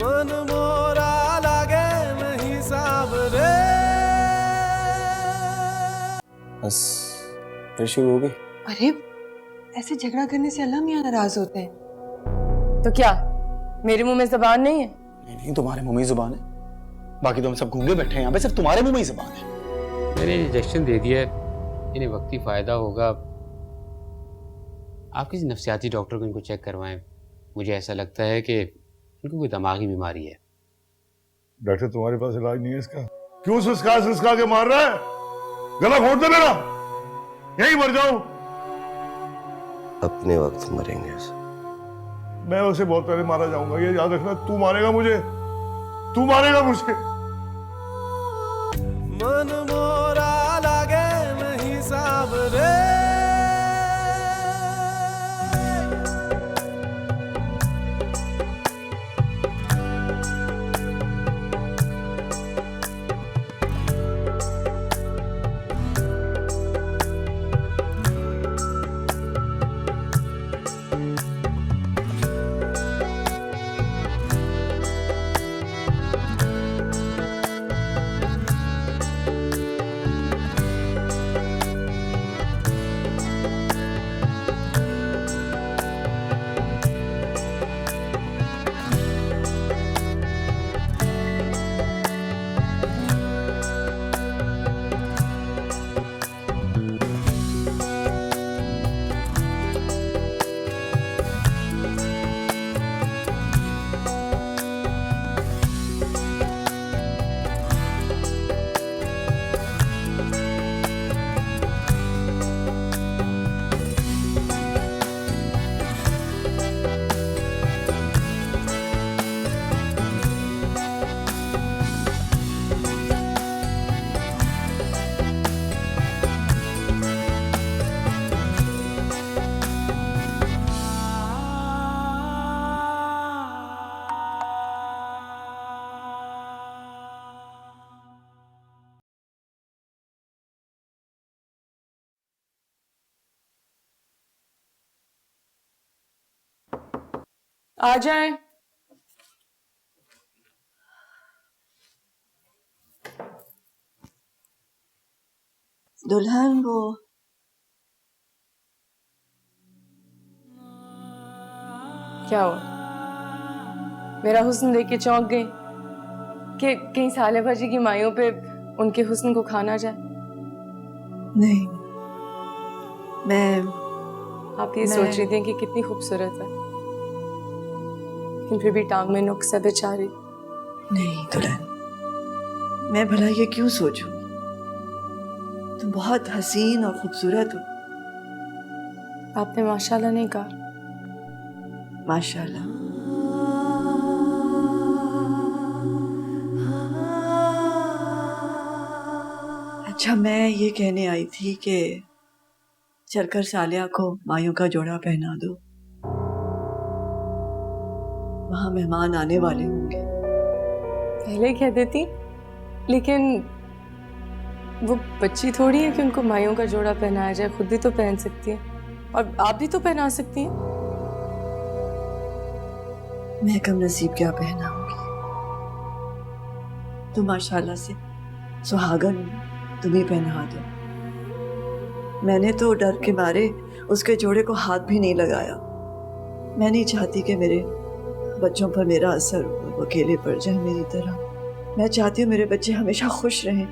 मन मोरा लागे नहीं साबरे। बस फिर शुरू हो गई। अरे ऐसे झगड़ा करने से अल्लाह मियां नाराज होते हैं। तो क्या मेरे मुंह में जबान नहीं है? नहीं, तुम्हारे मुंह में ही जुबान है, बाकी तो हम सब गूंगे बैठे हैं यहाँ पे, सिर्फ तुम्हारे मुंह में ही जुबान है। मैंने इंजेक्शन दे दिया है, इन्हें वक्ती फ़ायदा होगा। आप किसी नफ्सियाती डॉक्टर को इनको चेक करवाएं। मुझे ऐसा लगता है कि इनको कोई दिमागी बीमारी है। डॉक्टर तुम्हारे पास इलाज नहीं है इसका? क्यों सिसका के मार रहा है? गला घोट दे मेरा, यहीं मर जाऊं। अपने वक्त मरेंगे। मैं उसे बहुत पहले मारा जाऊंगा, ये याद रखना। तू मारेगा मुझे, तू मारेगा मुझे। मन मोरा लागे नहीं साबरे। आ जाए। दुल्हन वो क्या हुआ? मेरा हुस्न देख के चौंक गई कि कहीं साले भाजी की माइयों पे उनके हुस्न को खाना जाए? नहीं, मैं आप ये सोच रही थी कि कितनी खूबसूरत है, लेकिन फिर भी टांग में नुक्स है बेचारी। नहीं दुल्हन, मैं भला ये क्यों सोचूं? तुम बहुत हसीन और खूबसूरत हो। आपने माशाल्लाह नहीं कहा। माशाल्लाह। अच्छा, मैं ये कहने आई थी कि चलकर सालिया को मायों का जोड़ा पहना दो, वहां मेहमान आने वाले होंगे। पहले कह देती, लेकिन वो बच्ची थोड़ी है कि उनको माइयों का जोड़ा पहनाया जाए, खुद भी तो पहन सकती है, और आप भी तो पहना सकती हैं। मैं कम नसीब क्या पहनाऊंगी? तुम माशाल्लाह से सुहागन हो, तुम ही पहना दो। मैंने तो डर के मारे उसके जोड़े को हाथ भी नहीं लगाया। मैं नहीं चाहती कि मेरे बच्चों पर मेरा असर हो, वो अकेले पड़ जाए मेरी तरह। मैं चाहती हूँ मेरे बच्चे हमेशा खुश रहें,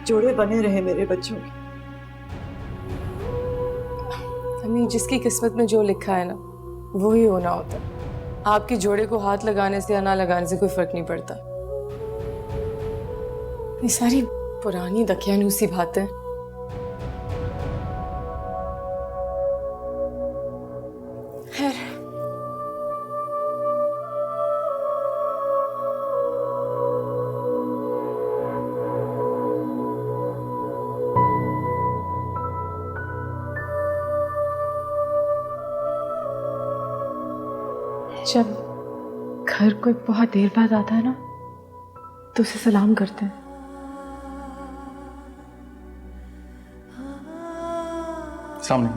जोड़े बने रहे मेरे बच्चों के। अम्मी, जिसकी किस्मत में जो लिखा है ना, वो ही होना होता है। आपके जोड़े को हाथ लगाने से या ना लगाने से कोई फर्क नहीं पड़ता। ये सारी पुरानी दकियानूसी बातें। खैर, जब घर कोई बहुत देर बाद आता है ना, तो उसे सलाम करते हैं। सामने।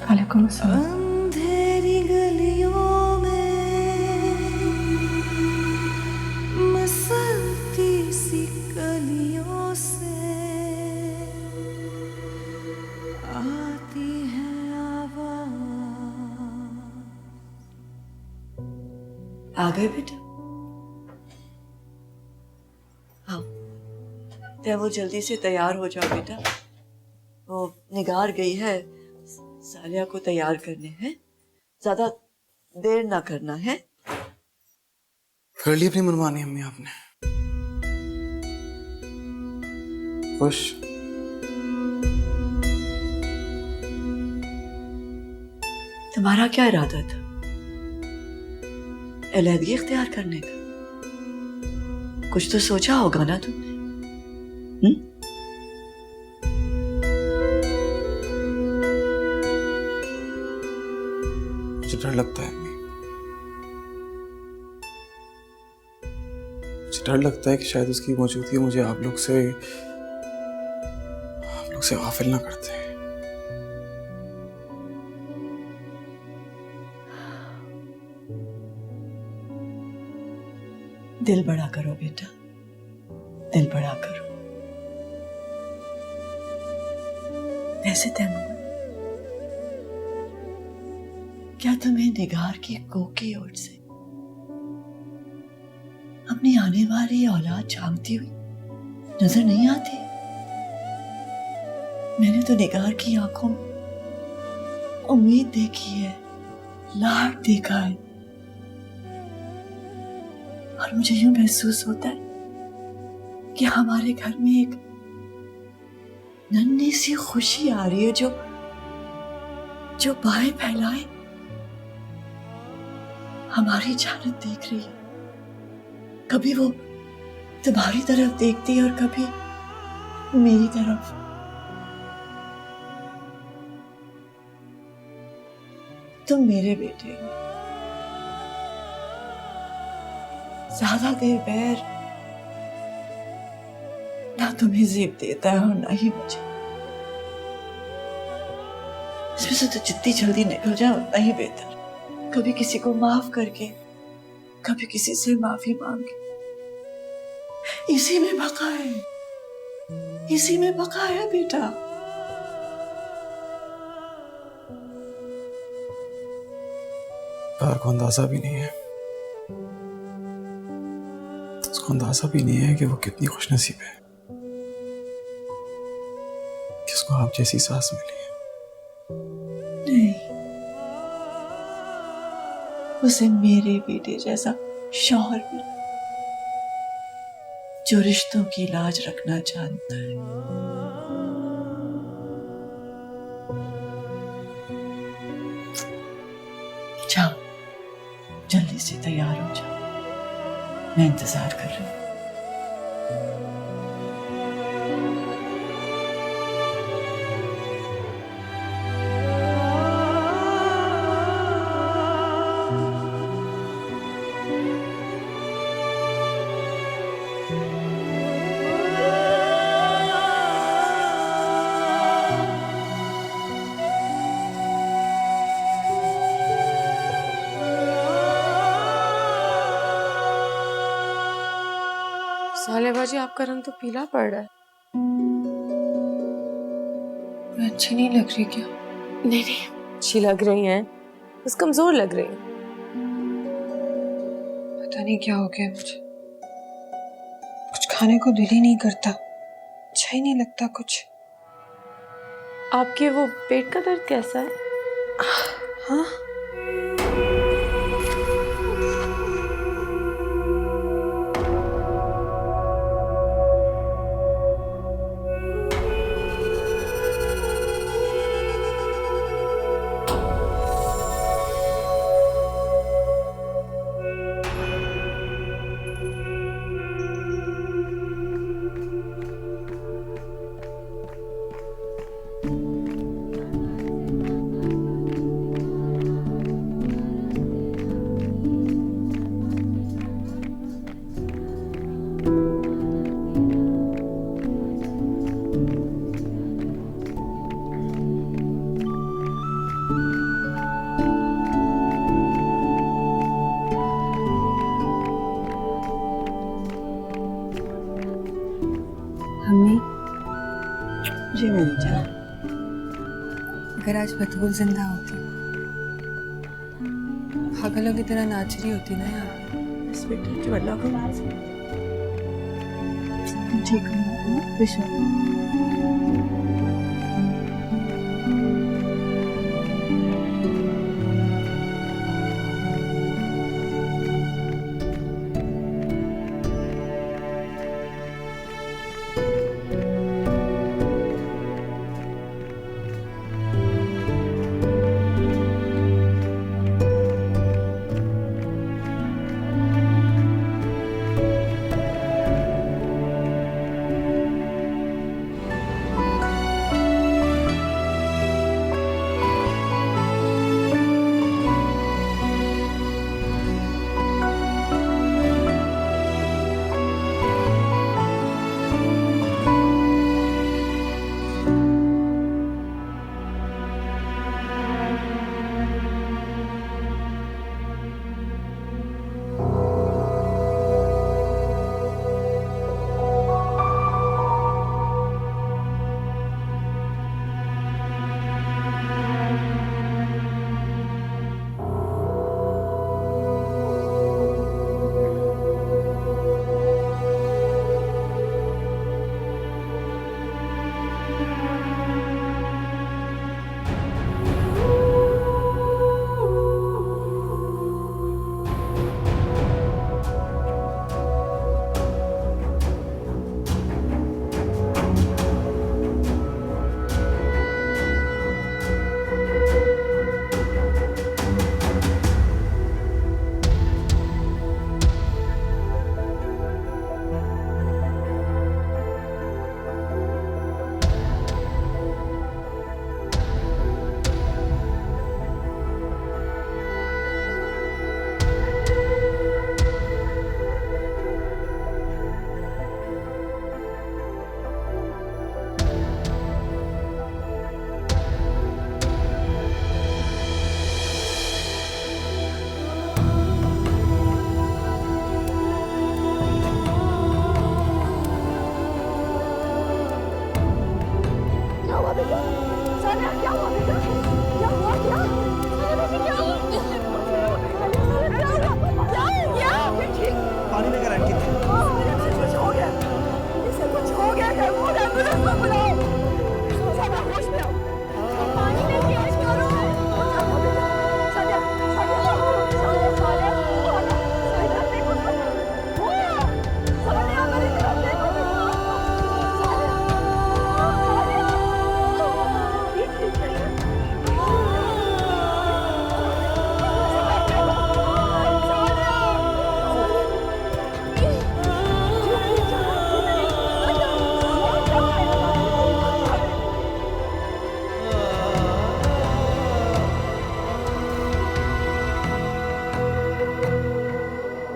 वालेकुम अस्सलाम। अंधेरी गलियों में आ गए बेटा? हाँ, तो वो जल्दी से तैयार हो जाओ बेटा। वो निगार गई है सालिया को तैयार करने, हैं? ज्यादा देर ना करना है। कर ली अपनी मनमानी अम्मी आपने। खुश? तुम्हारा क्या इरादा था? अलहदगी इख्तियार करने का? कुछ तो सोचा होगा ना तुमने? मुझे डर लगता है अम्मी, मुझे डर लगता है कि शायद उसकी मौजूदगी मुझे आप लोग से गाफिल ना करते। दिल बड़ा करो बेटा, दिल बड़ा करो। वैसे तैमूर, क्या तुम्हें निगार की कोख की ओर से अपनी आने वाली औलाद झांकती हुई नजर नहीं आती? मैंने तो निगार की आंखों में उम्मीद देखी है, लाड देखा है, और मुझे यूं महसूस होता है कि हमारे घर में एक नन्ही सी खुशी आ रही है जो बाहें फैलाए हमारी जानत देख रही है। कभी वो तुम्हारी तरफ देखती है और कभी मेरी तरफ। तुम मेरे बेटे हो, ज्यादा देर बैर ना तुम्हें जेब देता है और ना ही मुझे। इसमें से तो जितनी जल्दी निकल जाए उतना ही बेहतर। कभी किसी को माफ करके, कभी किसी से माफी मांग के। इसी में बका है, इसी में बका है बेटा। प्यार को अंदाजा भी नहीं है, उसको अंदाजा भी नहीं है कि वो कितनी खुशनसीब है कि उसको आप जैसी सास मिली है। नहीं, उसे मेरे बेटे जैसा शौहर मिला जो रिश्तों की लाज रखना जानता है। जाओ, जल्दी से तैयार हो जाओ, मैं इंतजार कर रही हूँ। साले बाजी, आपका रंग तो पीला पड़ रहा है। मैं अच्छी नहीं लग रही क्या? नहीं नहीं, अच्छी लग रही हैं, बस कमजोर लग रही हैं। पता नहीं क्या हो गया मुझे, कुछ खाने को दिल ही नहीं करता, अच्छा ही नहीं लगता कुछ। आपके वो पेट का दर्द कैसा है? हाँ, मम्मी, जी मेरी जान। अगर आज बतूल जिंदा होती, भागा पागलों की तरह नाच रही होती ना यार। बस बेटा जो अल्लाह को ठीक है बेशक। पानी लेकर आए कितने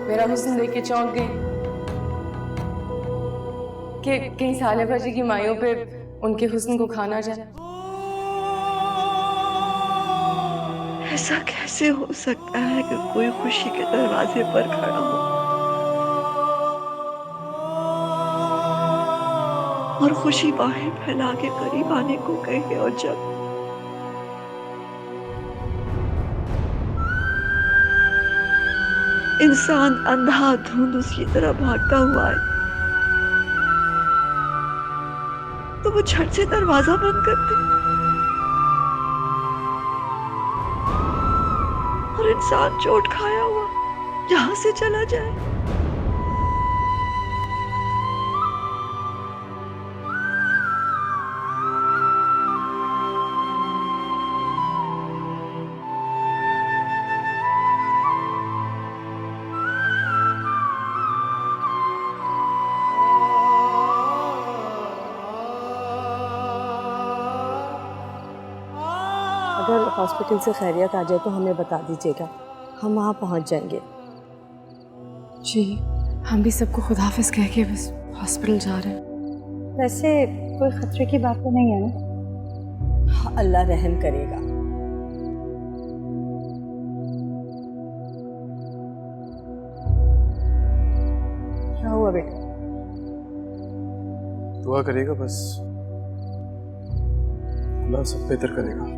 मेरा हुस्न देख के चौंक गई कि कहीं साले भाजी की माइयों पे उनके हुस्न को खाना जाए। ऐसा कैसे हो सकता है कि कोई खुशी के दरवाजे पर खड़ा हो और खुशी बाहें फैला के करीब आने को कहे, और जब इंसान अंधाधुंध उसकी तरफ भागता हुआ है तो वो झट से दरवाजा बंद कर दे और इंसान चोट खाया हुआ यहां से चला जाए। अगर हॉस्पिटल से खैरियत आ जाए तो हमें बता दीजिएगा, हम वहाँ पहुँच जाएंगे। जी हम भी सबको खुदाफिज कह के बस हॉस्पिटल जा रहे हैं। वैसे कोई खतरे की बात तो नहीं है ना? हाँ, अल्लाह रहम करेगा। क्या हुआ बेटा? दुआ करेगा बस, अल्लाह सब बेहतर करेगा।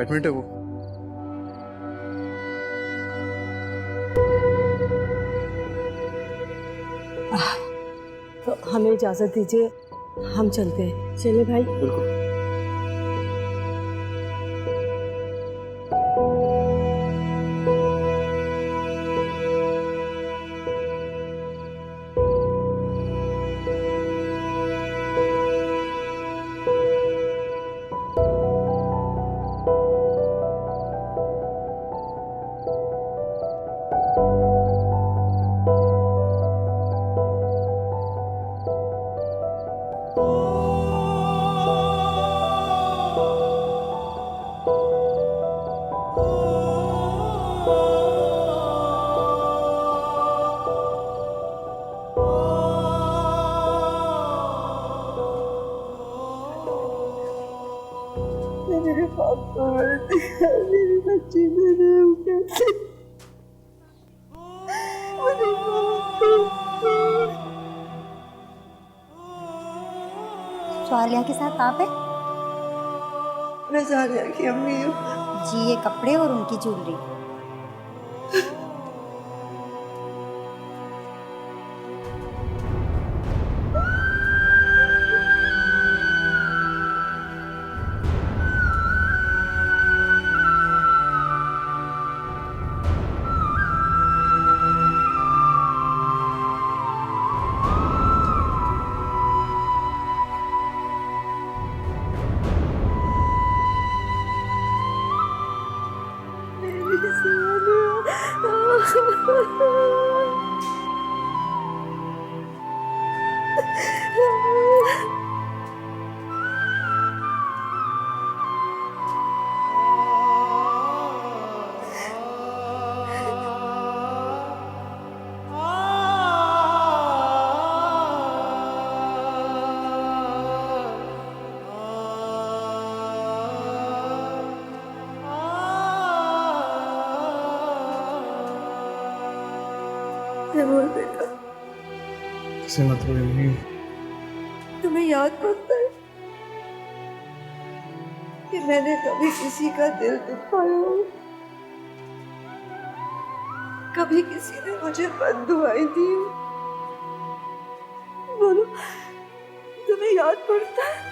एडमिट है वो। तो हमें इजाजत दीजिए, हम चलते हैं। चले भाई। बिल्कुल। मेरे पापा मेरी बच्ची मेरे कैसे स्वालिया के साथ आप है? मैं सारिया की अम्मी हूँ। जी, ये कपड़े और उनकी ज्वेलरी। तैमूर बेटा, किसी मतलब नहीं। तुम्हें याद पड़ता है कि मैंने कभी किसी का दिल दुखाया हो? कभी किसी ने मुझे बददुआएं दी हो? बोलो, तुम्हें याद पड़ता है?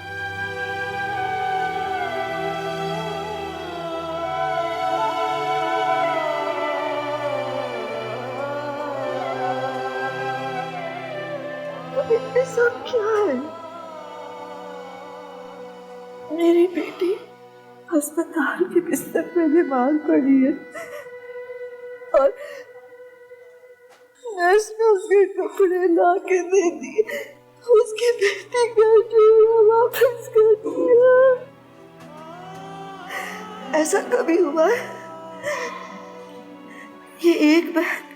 ऐसा क्या है? मेरी बेटी अस्पताल के बिस्तर पे बीमार पड़ी है और नर्स ने उसके कपड़े ला के दे दिए, उसकी बेटी का जोड़ा वापस कर दिया। ऐसा कभी हुआ है? ये एक बहन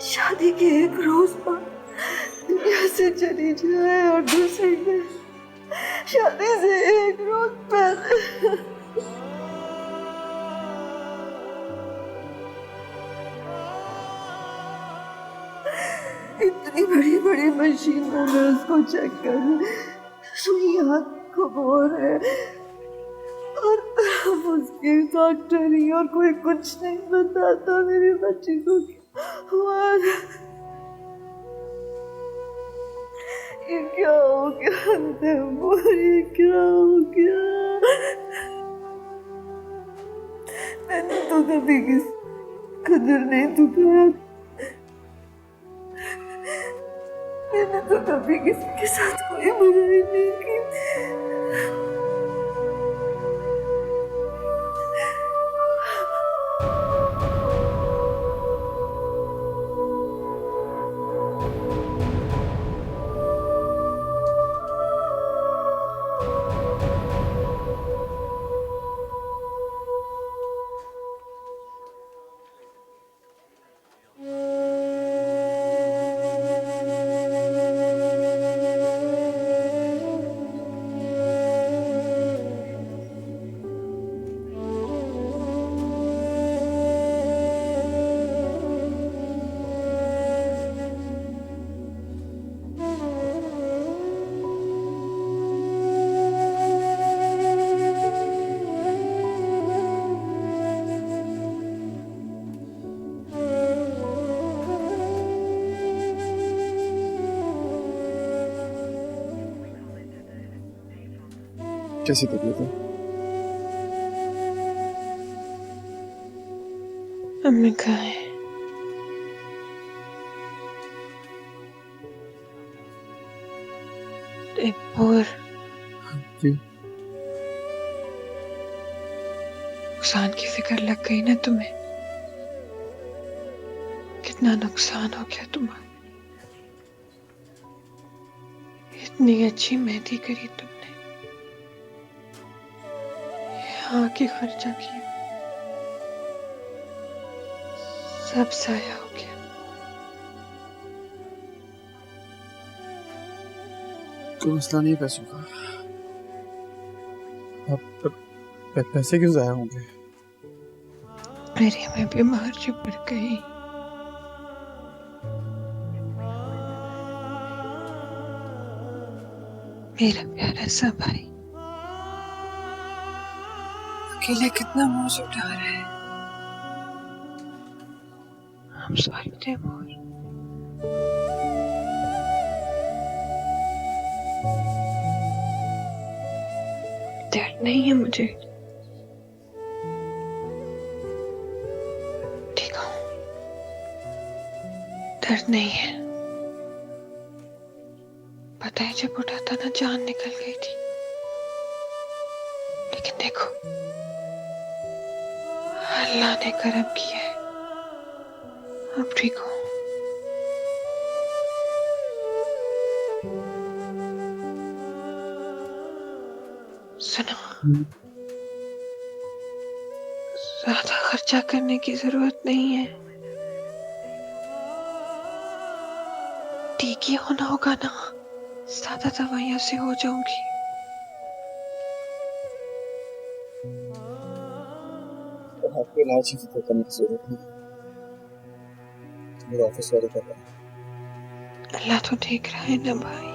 शादी के एक रोज बाद दुनिया से चली जाए और दूसरी बहन शादी से एक रोज पहले इतनी बड़ी बड़ी मशीनों में उसको चेक कर सुई हाथ को बोल है और अब उसके डॉक्टर ही और कोई कुछ नहीं बताता मेरी बच्ची को क्या हुआ। ये क्या हो गया तैमूर, ये क्या हो गया? मैंने तो कभी किसी कदर नहीं दुखाया, मैंने तो कभी किसी के साथ कोई बुराई नहीं की। कैसी तबीयत है? अम्मी कहाँ है? और क्यों? नुकसान की फिक्र लग गई ना तुम्हें? कितना नुकसान हो गया तुम्हारा। इतनी अच्छी मेहंदी करी तुमने, यहाँ के खर्चा किया, सब साया हो गया। कोई मसला नहीं है पैसों का। अब पैसे क्यों जाया होंगे? मेरी मैं बीमार जो पड़ गई। मेरा प्यारा सा भाई अकेले कितना बोझ उठा रहा है। हम सोचते मोर दर्द नहीं है मुझे, ठीक हूँ, दर्द नहीं है। पता है जब उठा था ना जान निकल गई थी, लेकिन देखो अल्लाह ने करम किया है, अब ठीक हूँ। सुनो, ज्यादा खर्चा करने की जरूरत नहीं है। ठीक ही होना होगा ना, ज्यादा दवाइयां से हो जाऊंगी। तो आपको इलाज की फिक्र करने की जरूरत नहीं। मेरे ऑफिस वाले कर रहे हैं। अल्लाह तो देख रहा है ना भाई,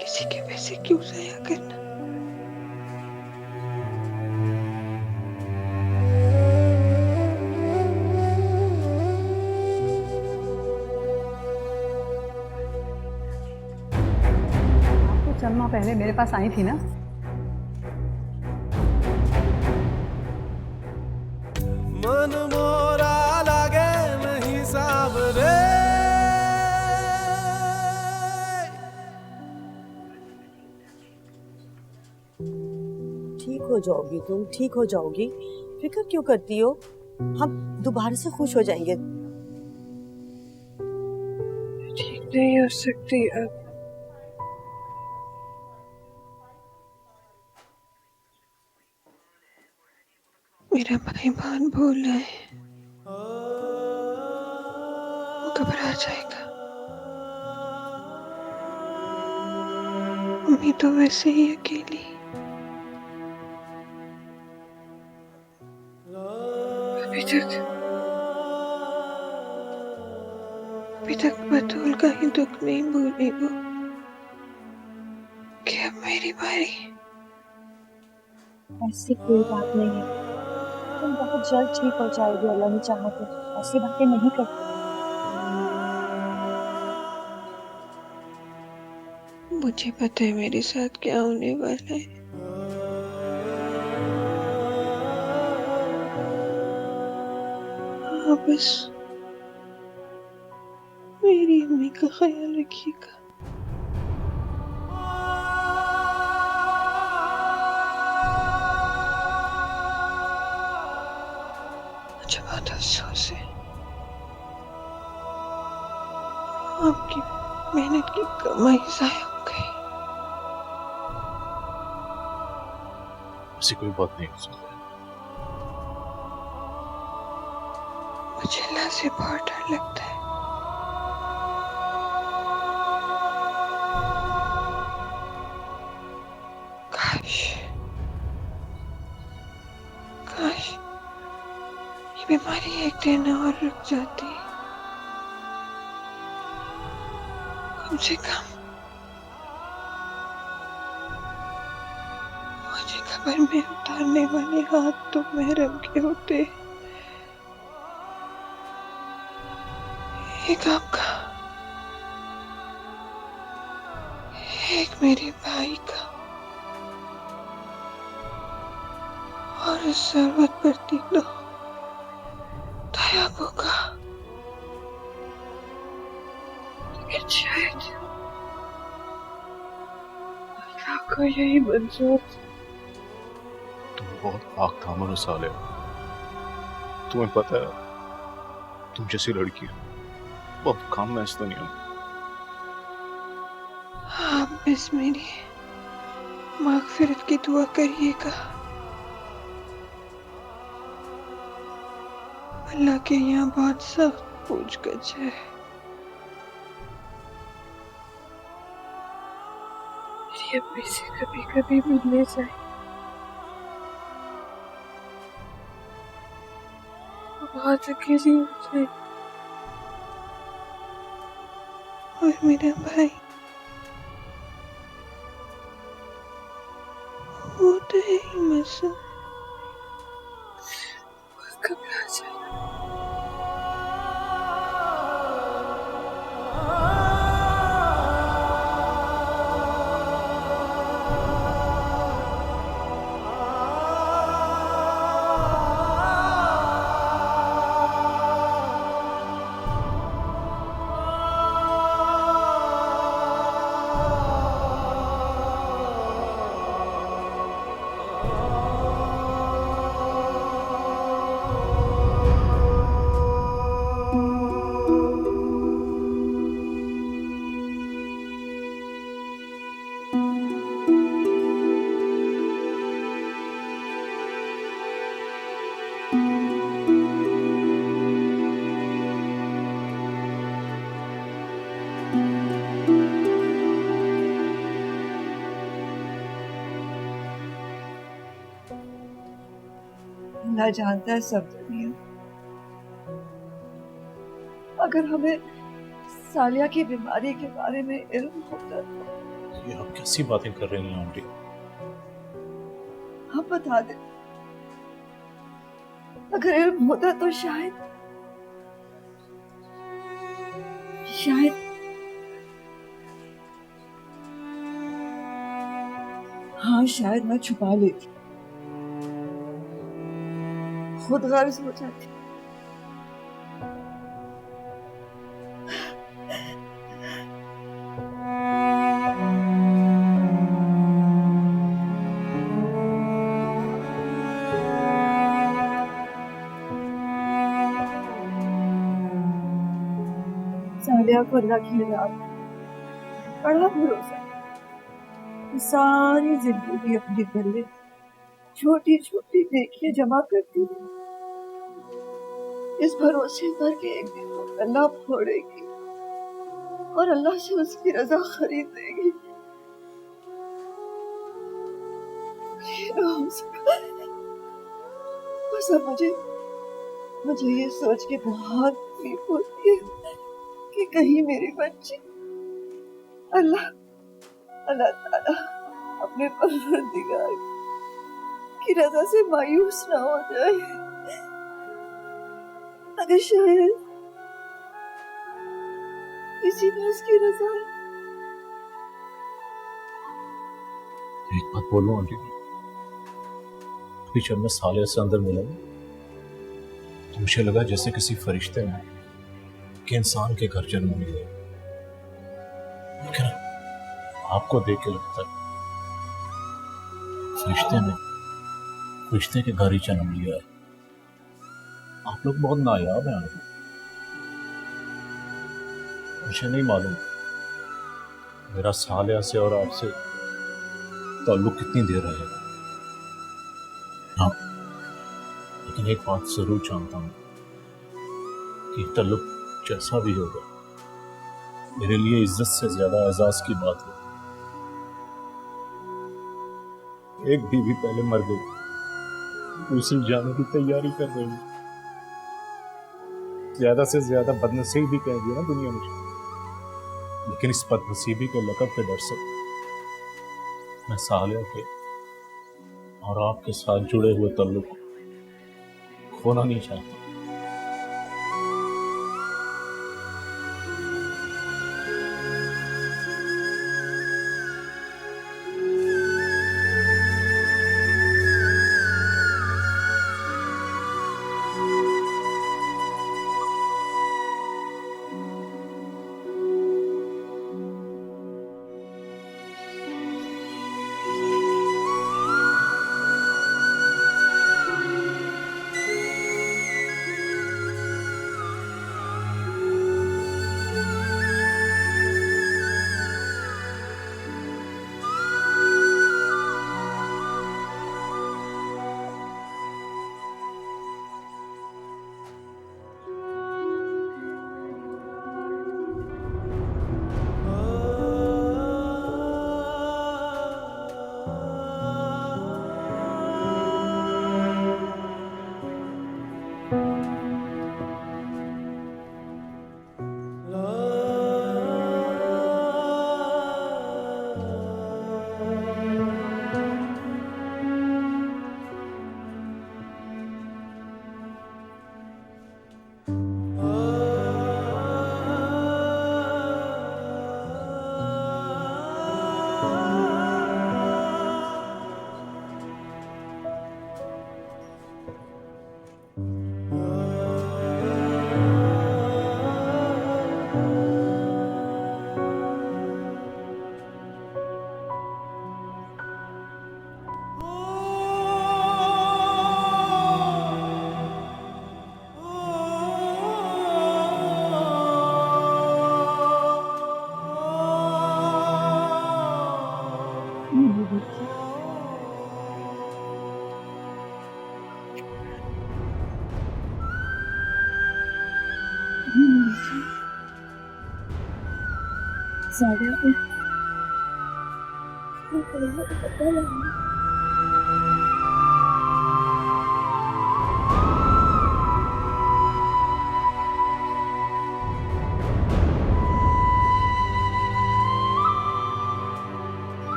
किसी के पैसे क्यों जाया करना। चंद माह पहले मेरे पास आई थी ना, मन मोरा लागे नहीं साबरे। ठीक हो जाओगी तुम, ठीक हो जाओगी, फिक्र क्यों करती हो? हम दोबारा से खुश हो जाएंगे। ठीक नहीं हो सकती अब। मेरा भाई बहुत भूल रहा है, वो घबरा जाएगा। मम्मी तो वैसे ही अकेली। अभी तक बतूल का ही दुख नहीं भूली वो, कि अब मेरी बारी। ऐसी कोई बात नहीं है, तुम बहुत जल्द ठीक हो जाएगी, अल्लाह ने चाहा तो। ऐसी बातें नहीं करती। मुझे पता है मेरे साथ क्या होने वाला है। हाँ बस मेरी अम्मी का ख्याल रखिएगा। मुझे बहुत अफसोस है, आपकी मेहनत की कमाई ज़ाया हो गई। ऐसी कोई बात नहीं हो सकती। मुझे अल्लाह से बहुत डर लगता है। काश काश ये बीमारी एक दिन और रुक जाती, कम से कम मुझे खबर में उतारने वाले हाथ तो महरम के होते। एक आपका, एक मेरे भाई का और इस जरूरत पर तीनों दयाबों का। लेकिन शायद अल्लाह को यही मंजूर था। तुम बहुत पाक दामन हो साले। तुम्हें पता है तुम जैसी लड़की बहुत काम में इस दुनिया में। आप बस मेरी मागफिरत की दुआ करिएगा। अल्लाह के यहाँ बहुत सख्त पूछगछ है। मेरी अम्मी से कभी कभी मिलने जाए, बहुत अकेली हो जाए। और मेरा भाई वो तो है ही मसूम, घबरा जाए। अल्लाह जानता है सब दुनिया। अगर हमें सालिया की बीमारी के बारे में इल्म होता तो ये आप कैसी बातें कर रही हैं आंटी? हम बता दें। अगर इल्म होता तो शायद हाँ, शायद मैं छुपा लेती, खुद गर्ज हो जाती। सालिया को अल्लाह की रात बड़ा भरोसा है। सारी जिंदगी अपनी गले छोटी छोटी नेकियां जमा करती है, इस भरोसे पर कि एक दिन वो अल्लाह फोड़ेगी और अल्लाह से उसकी रजा खरीद लेगी। ये ना हो सका। बस अब मुझे ये सोच के बहुत तकलीफ होती है कि कहीं मेरी बच्ची अल्लाह ताला अपने परवरदिगार की रजा से मायूस ना हो जाए। अगर शायद इसी में उसकी रजा है। एक बात बोलूं आंटी, अभी जब मैं साले से अंदर मिला तो मुझे लगा जैसे किसी फरिश्ते ने कि इंसान के घर जन्म लिया, लेकिन आपको देख के लगता है फरिश्ते के घर ही जन्म लिया है। आप लोग बहुत नायाब हैं आंटी। मुझे नहीं मालूम मेरा सालिया से और आपसे ताल्लुक कितनी देर रहेगा। हाँ, लेकिन एक बात जरूर जानता हूं कि ताल्लुक जैसा भी होगा मेरे लिए इज्जत से ज्यादा एजाज की बात है। एक बीवी पहले मर गई, दूसरी जाने की तैयारी कर रही है। ज्यादा से ज्यादा बदनसीब भी कह दिया ना दुनिया मुझे, लेकिन इस बदनसीबी के लकब के डर से मैं सालिया के और आपके साथ जुड़े हुए ताल्लुक को खोना नहीं चाहता।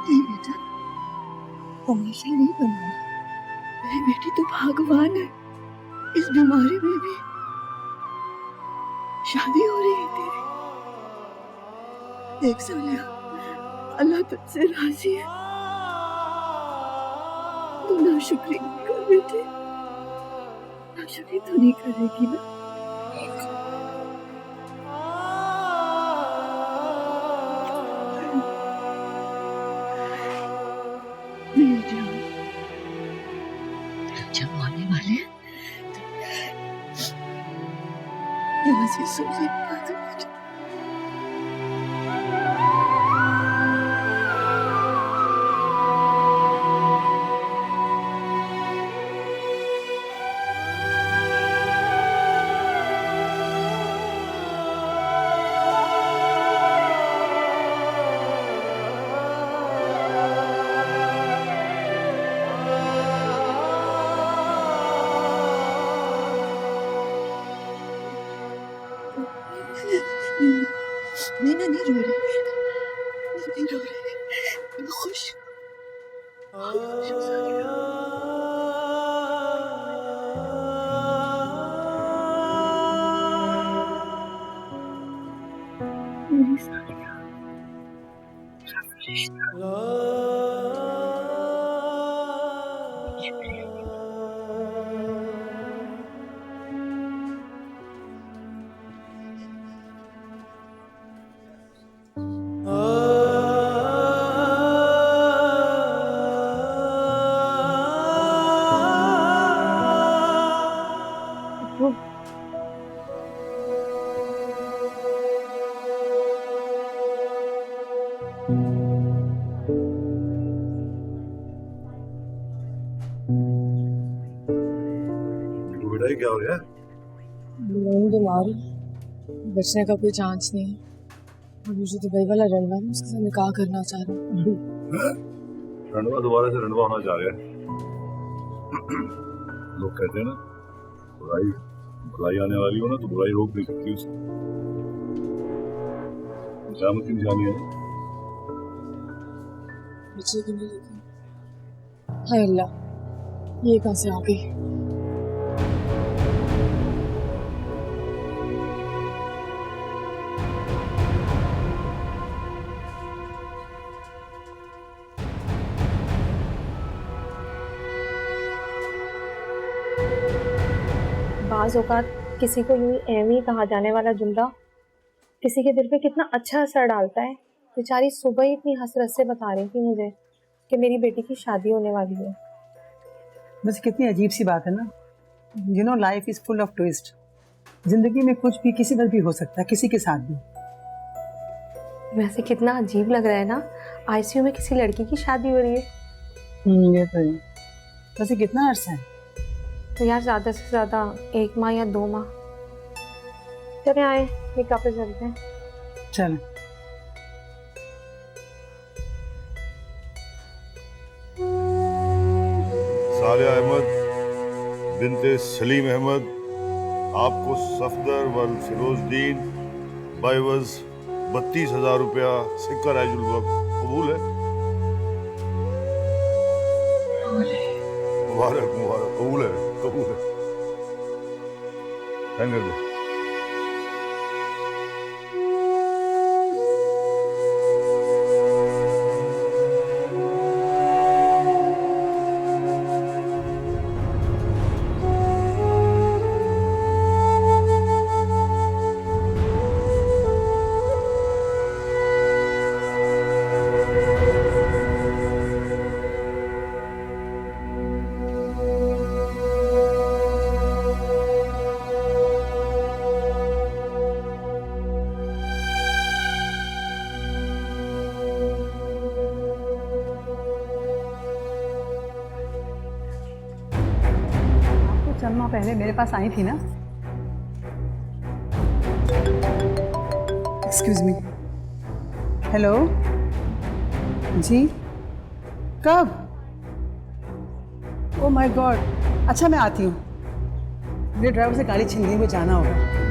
नहीं बेटा, तमाशा नहीं करना। मेरी बेटी तो भगवान है, इस बीमारी में भी शादी हो रही है तेरी। देख सालिया, अल्लाह तुझसे राजी है। तू नाशुक्री नहीं कर बेटे, नाशुक्री तो नहीं करेगी ना। नहीं जाओ, जब आने वाले हैं यहाँ से सोचे नहीं रो रही, नहीं रो रही, मैं खुश मेरी सालिया। बेटा क्या हो गया? बीमार बचने का कोई चांस नहीं है। और मुझे दुबई वाला रणवा है, उसके साथ निकाह करना चाह रहा हूँ। रणवा दोबारा से रणवा होना चाह रहा है। लोग कहते हैं ना, बुराई आने वाली हो ना तो बुराई रोक नहीं सकती उसको। निजामुद्दीन जानी है बच्चे की नहीं लेकिन, हाय अल्लाह, ये कहाँ से आ गई? बाज़ औक़ात किसी को यूं एमी कहा जाने वाला जुमला किसी के दिल पे कितना अच्छा असर डालता है। बेचारी सुबह ही इतनी हसरत से बता रही थी मुझे कि मेरी बेटी की शादी होने वाली है। बस कितनी अजीब सी बात है ना। You know, life is full of twist. जिंदगी में कुछ भी किसी पर भी हो सकता है, किसी के साथ भी। वैसे कितना अजीब लग रहा है ना, आईसीयू में किसी लड़की की शादी हो रही है। ये तो है। वैसे कितना अर्सा है? तो यार ज़्यादा से ज़्यादा 1 माह या 2 माह। चले आए निकाह पे चलते हैं। चल। सालिया अहमद बिनते सलीम अहमद आपको सफदर वल फिरोजदीन बाइवज 32,000 रुपया सिक्का राजुल वक्त कबूल है? मुबारक मुबारक, कबूल है, कबूल है। साइन कर दे। माह पहले मेरे पास आई थी ना? Excuse me. हेलो जी, कब? ओह माय गॉड, अच्छा मैं आती हूँ। मेरे ड्राइवर से गाड़ी छीन ली, मुझे जाना होगा।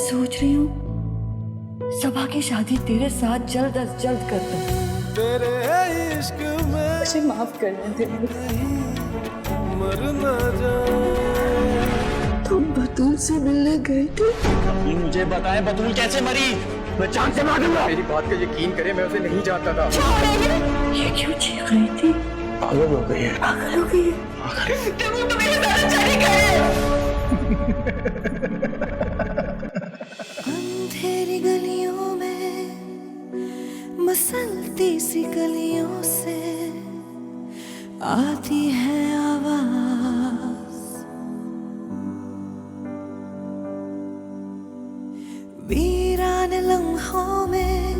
सोच रही हूँ सबा की शादी तेरे साथ जल्द अज जल्द कर दूं। तेरे इश्क में मुझे माफ करने दे। मर ना जाए। तुम बतूल से मिलने गए थे? मुझे बताए बतूल कैसे मरी? मैं जान से मार दूंगा। मेरी बात का यकीन करे, मैं उसे नहीं जानता था। ये क्यों चीख रही थी? पागल हो गई है। पागल हो गई है? तुम तो मेरे साथ चली गए। अंधेरी गलियों में, मसलती सी गलियों से आती है आवाज, वीरान लम्हों में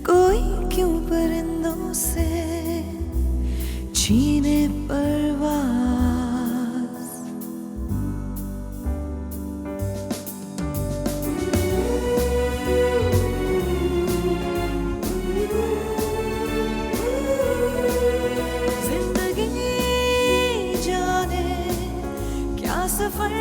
कोई क्यों परिंदों से छीने परवाज। जिंदगी जाने क्या सफर